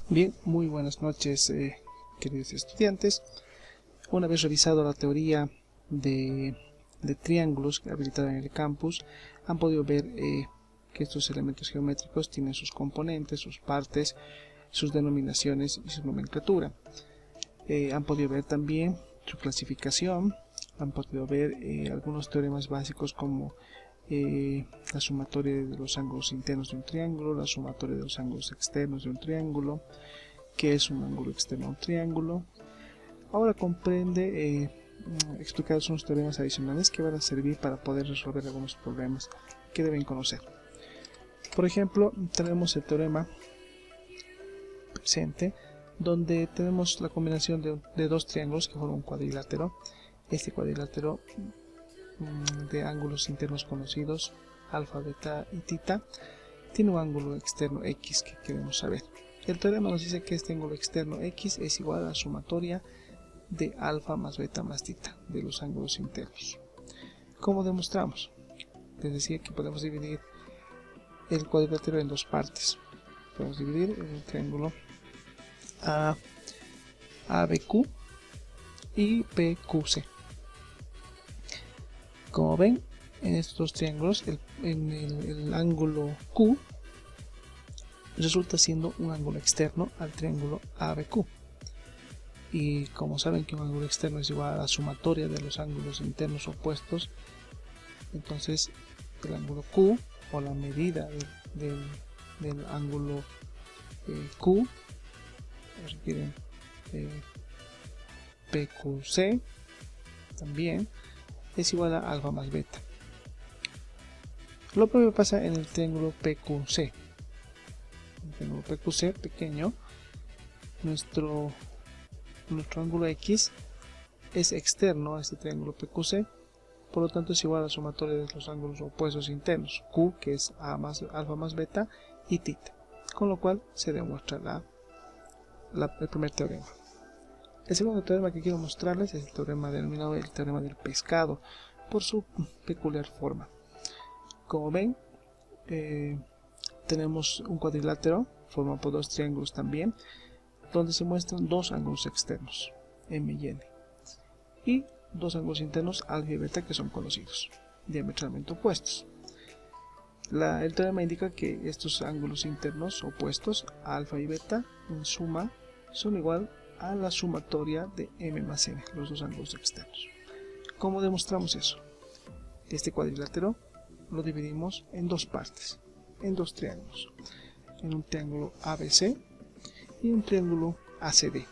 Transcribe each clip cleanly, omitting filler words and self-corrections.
Bien, muy buenas noches, queridos estudiantes. Una vez revisado la teoría de triángulos habilitada en el campus, han podido ver que estos elementos geométricos tienen sus componentes, sus partes, sus denominaciones y su nomenclatura. Han podido ver también su clasificación, han podido ver algunos teoremas básicos como la sumatoria de los ángulos internos de un triángulo, la sumatoria de los ángulos externos de un triángulo, qué es un ángulo externo a un triángulo. Ahora comprende explicados unos teoremas adicionales que van a servir para poder resolver algunos problemas que deben conocer. Por ejemplo, tenemos el teorema presente, donde tenemos la combinación de dos triángulos que forman un cuadrilátero. Este cuadrilátero de ángulos internos conocidos, alfa, beta y tita, tiene un ángulo externo x que queremos saber. El teorema nos dice que este ángulo externo x es igual a la sumatoria de alfa más beta más tita de los ángulos internos. ¿Cómo demostramos? Les decía que podemos dividir el cuadrilátero en dos partes. Podemos dividir el triángulo ABQ y PQC. Como ven, en estos dos triángulos, el ángulo Q resulta siendo un ángulo externo al triángulo ABQ. Y como saben que un ángulo externo es igual a la sumatoria de los ángulos internos opuestos, entonces el ángulo Q, o la medida del ángulo Q, requieren PQC, también es igual a alfa más beta. Lo propio pasa en el triángulo PQC. El triángulo PQC pequeño, nuestro ángulo X es externo a este triángulo PQC, por lo tanto es igual a la sumatoria de los ángulos opuestos internos, Q, que es alfa más beta, y tita, con lo cual se demuestra el primer teorema. El segundo teorema que quiero mostrarles es el teorema denominado el teorema del pescado, por su peculiar forma. Como ven, tenemos un cuadrilátero formado por dos triángulos también, donde se muestran dos ángulos externos, M y N, y dos ángulos internos, alfa y beta, que son conocidos, diametralmente opuestos. El teorema indica que estos ángulos internos opuestos, alfa y beta, en suma, son igual a la sumatoria de M más N, los dos ángulos externos. ¿Cómo demostramos eso? Este cuadrilátero lo dividimos en dos partes, en dos triángulos, en un triángulo ABC y un triángulo ACD.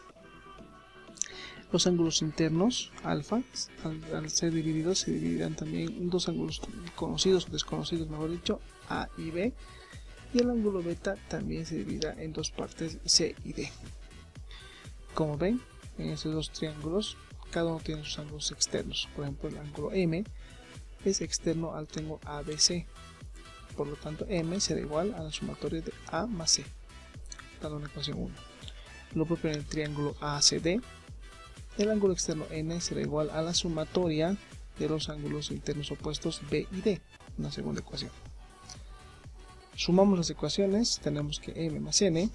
Los ángulos internos, alfa, al ser divididos, se dividirán también en dos ángulos conocidos o desconocidos, mejor dicho, A y B, y el ángulo beta también se dividirá en dos partes, C y D. Como ven, en estos dos triángulos, cada uno tiene sus ángulos externos. Por ejemplo, el ángulo M es externo al triángulo ABC, por lo tanto M será igual a la sumatoria de A más C, dando una ecuación 1. Lo propio en el triángulo ACD, el ángulo externo N será igual a la sumatoria de los ángulos internos opuestos B y D, una segunda ecuación. Sumamos las ecuaciones, tenemos que M más N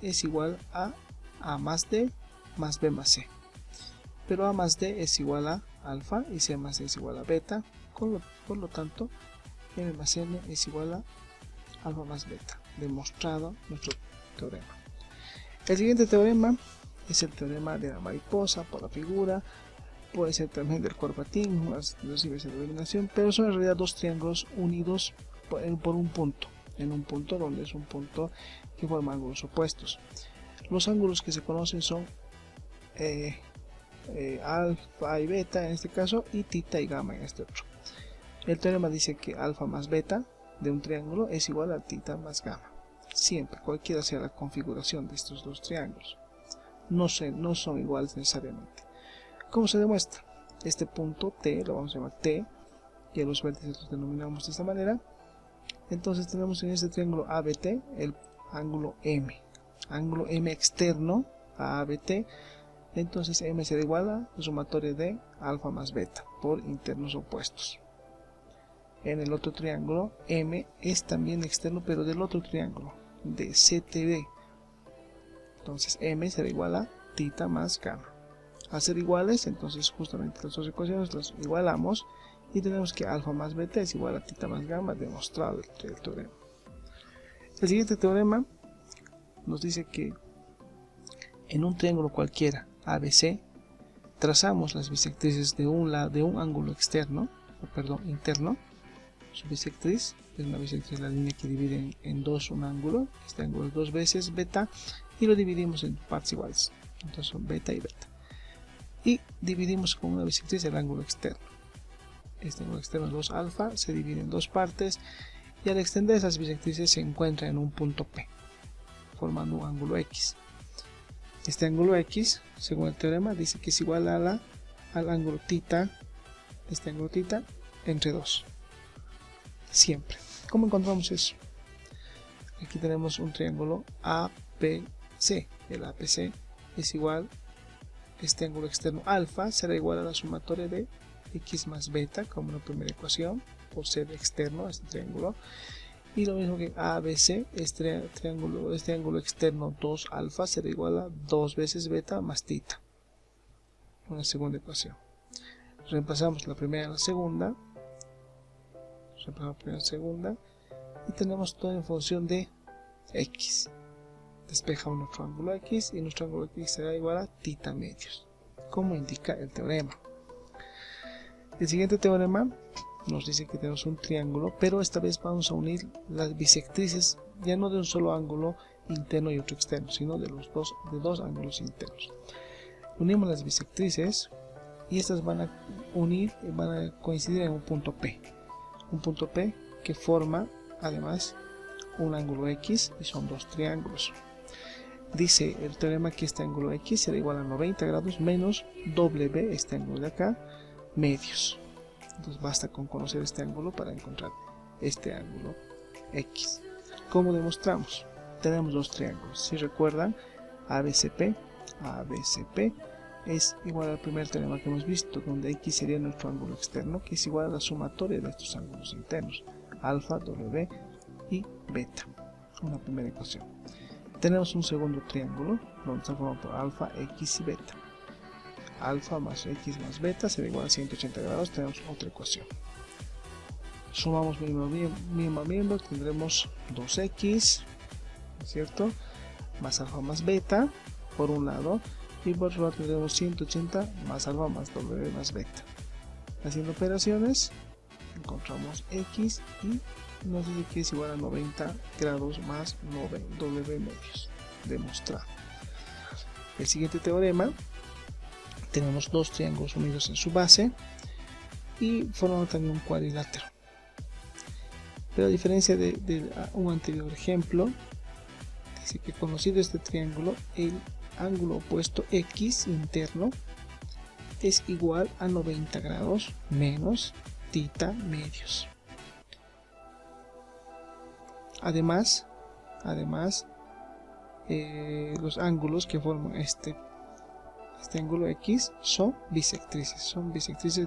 es igual a A más D más B más C, pero A más D es igual a alfa y C más D es igual a beta, por lo tanto M más N es igual a alfa más beta, demostrado nuestro teorema. El siguiente teorema es el teorema de la mariposa, por la figura, puede ser también del corbatín, inclusive esa denominación, pero son en realidad dos triángulos unidos por un punto, en un punto donde es un punto que forma ángulos opuestos. Los ángulos que se conocen son alfa y beta en este caso, y tita y gamma en este otro. El teorema dice que alfa más beta de un triángulo es igual a tita más gamma, siempre, cualquiera sea la configuración de estos dos triángulos. No son iguales necesariamente. ¿Cómo se demuestra? Este punto T lo vamos a llamar T, y a los vértices los denominamos de esta manera. Entonces tenemos en este triángulo ABT el ángulo M externo a ABT. Entonces M será igual a la sumatoria de alfa más beta por internos opuestos. En el otro triángulo M es también externo, pero del otro triángulo, de CTD, Entonces m será igual a tita más gamma. Al ser iguales, entonces justamente las dos ecuaciones las igualamos y tenemos que alfa más beta es igual a tita más gamma, demostrado el teorema. El siguiente teorema nos dice que en un triángulo cualquiera ABC trazamos las bisectrices de un ángulo interno. Su bisectriz es una bisectriz, la línea que divide en dos un ángulo. Este ángulo es 2 veces beta y lo dividimos en partes iguales. Entonces son beta y beta. Y dividimos con una bisectriz el ángulo externo. Este ángulo externo 2 alfa se divide en dos partes y al extender esas bisectrices se encuentra en un punto P, formando un ángulo X. Este ángulo X, según el teorema, dice que es igual al ángulo θ, este ángulo θ, entre 2. Siempre. ¿Cómo encontramos eso? Aquí tenemos un triángulo APC. El APC es igual, este ángulo externo alfa será igual a la sumatoria de x más beta, como la primera ecuación, por ser externo a este triángulo. Y lo mismo que ABC, este ángulo externo 2 alfa será igual a 2 veces beta más θ. Una segunda ecuación. Reemplazamos la primera y la segunda. Y tenemos todo en función de x. Despejamos nuestro ángulo x y nuestro ángulo x será igual a θ medios, como indica el teorema. El siguiente teorema nos dice que tenemos un triángulo, pero esta vez vamos a unir las bisectrices ya no de un solo ángulo interno y otro externo, sino de dos ángulos internos. Unimos las bisectrices y estas van a coincidir en un punto P. Un punto P que forma además un ángulo X y son dos triángulos. Dice el teorema que este ángulo X será igual a 90 grados menos W, este ángulo de acá, medios. Entonces basta con conocer este ángulo para encontrar este ángulo X. ¿Cómo demostramos? Tenemos dos triángulos. Si recuerdan, ABCP es igual al primer teorema que hemos visto, donde X sería nuestro ángulo externo, que es igual a la sumatoria de estos ángulos internos, alfa, W y beta. Una primera ecuación. Tenemos un segundo triángulo, donde está formado por alfa, X y beta. Alfa más X más beta será igual a 180 grados, tenemos otra ecuación. Sumamos miembro a miembro, tendremos 2x, ¿cierto? Más alfa más beta, por un lado, y por otro lado tendremos 180 más alfa más W más beta. Haciendo operaciones, encontramos x y nos dice que es igual a 90 grados más W medios. Demostrado. El siguiente teorema, tenemos dos triángulos unidos en su base y formando también un cuadrilátero. Pero a diferencia de un anterior ejemplo, dice que conocido este triángulo, el ángulo opuesto X interno es igual a 90 grados menos θ medios. Además, los ángulos que forman este ángulo X son bisectrices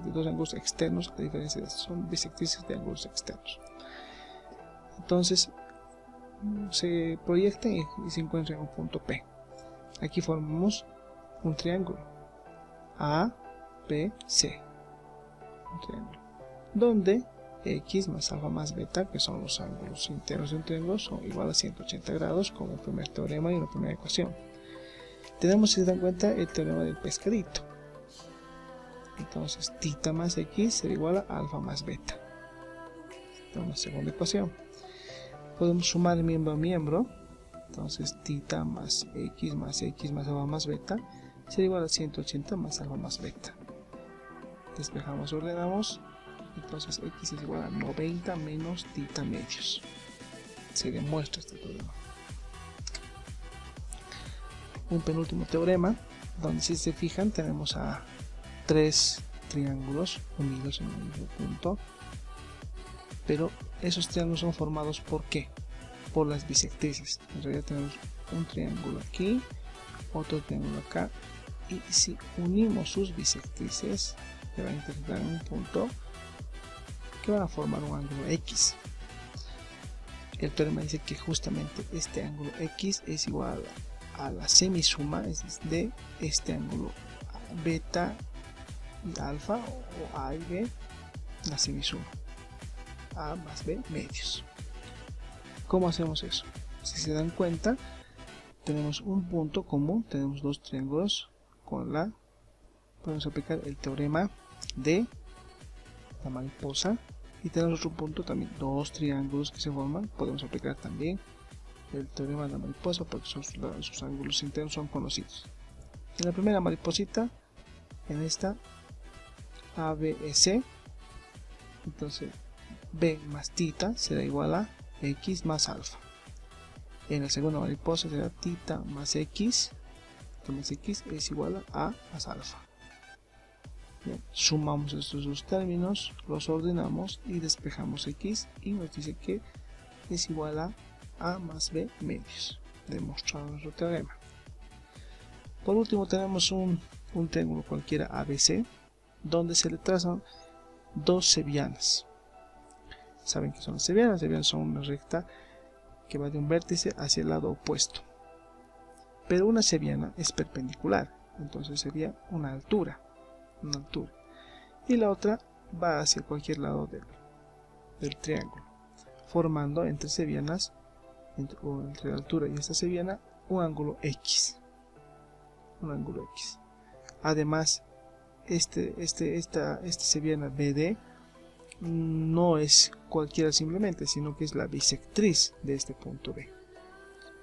de dos ángulos externos, a diferencia de estos, son bisectrices de ángulos externos. Entonces se proyectan y se encuentran en un punto P. Aquí formamos un triángulo ABC, un triángulo donde X más alfa más beta, que son los ángulos internos de un triángulo, son igual a 180 grados, como el primer teorema y la primera ecuación. Tenemos, si se dan cuenta, el teorema del pescadito. Entonces θ más X será igual a alfa más beta. Esta es una segunda ecuación. Podemos sumar miembro a miembro. Entonces θ más X más alfa más beta será igual a 180 más alfa más beta. Despejamos y ordenamos. Entonces X es igual a 90 menos θ medios. Se demuestra este teorema. Un penúltimo teorema, donde si se fijan tenemos a tres triángulos unidos en un mismo punto, pero esos triángulos son formados ¿por qué? Por las bisectrices. En realidad tenemos un triángulo aquí, otro triángulo acá, y si unimos sus bisectrices se va a intersectar en un punto que van a formar un ángulo X. El teorema dice que justamente este ángulo X es igual a la semisuma de este ángulo beta y alfa, o A y B, la semisuma, A más B medios. ¿Cómo hacemos eso? Si se dan cuenta, tenemos un punto común, tenemos dos triángulos podemos aplicar el teorema de la mariposa, y tenemos otro punto también, dos triángulos que se forman, podemos aplicar también el teorema de la mariposa porque sus ángulos internos son conocidos. En la primera mariposita, en esta ABC, entonces B más tita será igual a X más alfa. En la segunda mariposa será tita más X es igual a más alfa. Bien, sumamos estos dos términos, los ordenamos y despejamos X, y nos dice que es igual a más B medios. Demostrado nuestro teorema. Por último tenemos un triángulo cualquiera ABC, donde se le trazan dos sevianas. ¿Saben qué son las sevianas? Las sevianas son una recta que va de un vértice hacia el lado opuesto. Pero una seviana es perpendicular, entonces sería una altura. Y la otra va hacia cualquier lado del triángulo, formando entre sevianas, entre la altura y esta seviana, un ángulo X. Además, esta seviana BD no es cualquiera simplemente, sino que es la bisectriz de este punto B.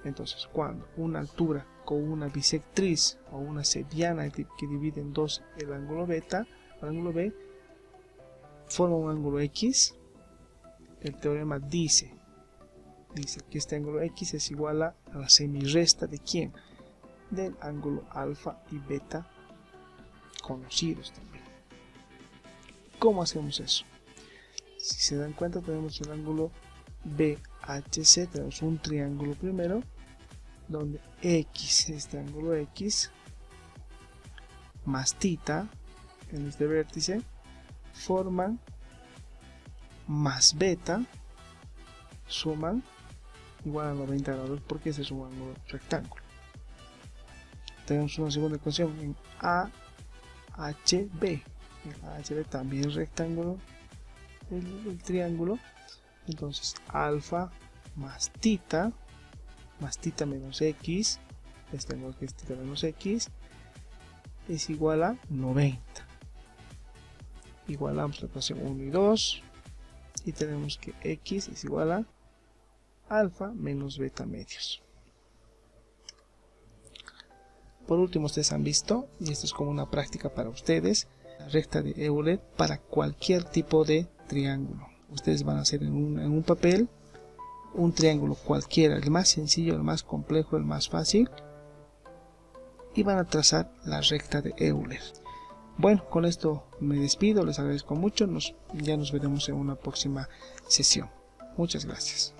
Entonces, cuando una altura con una bisectriz o una seviana que divide en dos el ángulo beta, el ángulo B, forma un ángulo X, el teorema dice que este ángulo X es igual a la semirresta de ¿quién? Del ángulo alfa y beta conocidos también. ¿Cómo hacemos eso? Si se dan cuenta, tenemos el ángulo BHC, tenemos un triángulo primero, donde X, este ángulo X, más tita, en este vértice, forman más beta, suman igual a 90 grados, porque ese es un ángulo rectángulo. Tenemos una segunda ecuación en AHB. En AHB también es rectángulo el triángulo. Entonces alfa más tita menos X, este ángulo que es tita menos X, es igual a 90. Igualamos la ecuación 1 y 2 y tenemos que X es igual a alfa menos beta medios. Por último, ustedes han visto, y esto es como una práctica para ustedes, la recta de Euler para cualquier tipo de triángulo. Ustedes van a hacer en un papel un triángulo cualquiera, el más sencillo, el más complejo, el más fácil, y van a trazar la recta de Euler. Bueno, con esto me despido, les agradezco mucho, ya nos veremos en una próxima sesión. Muchas gracias.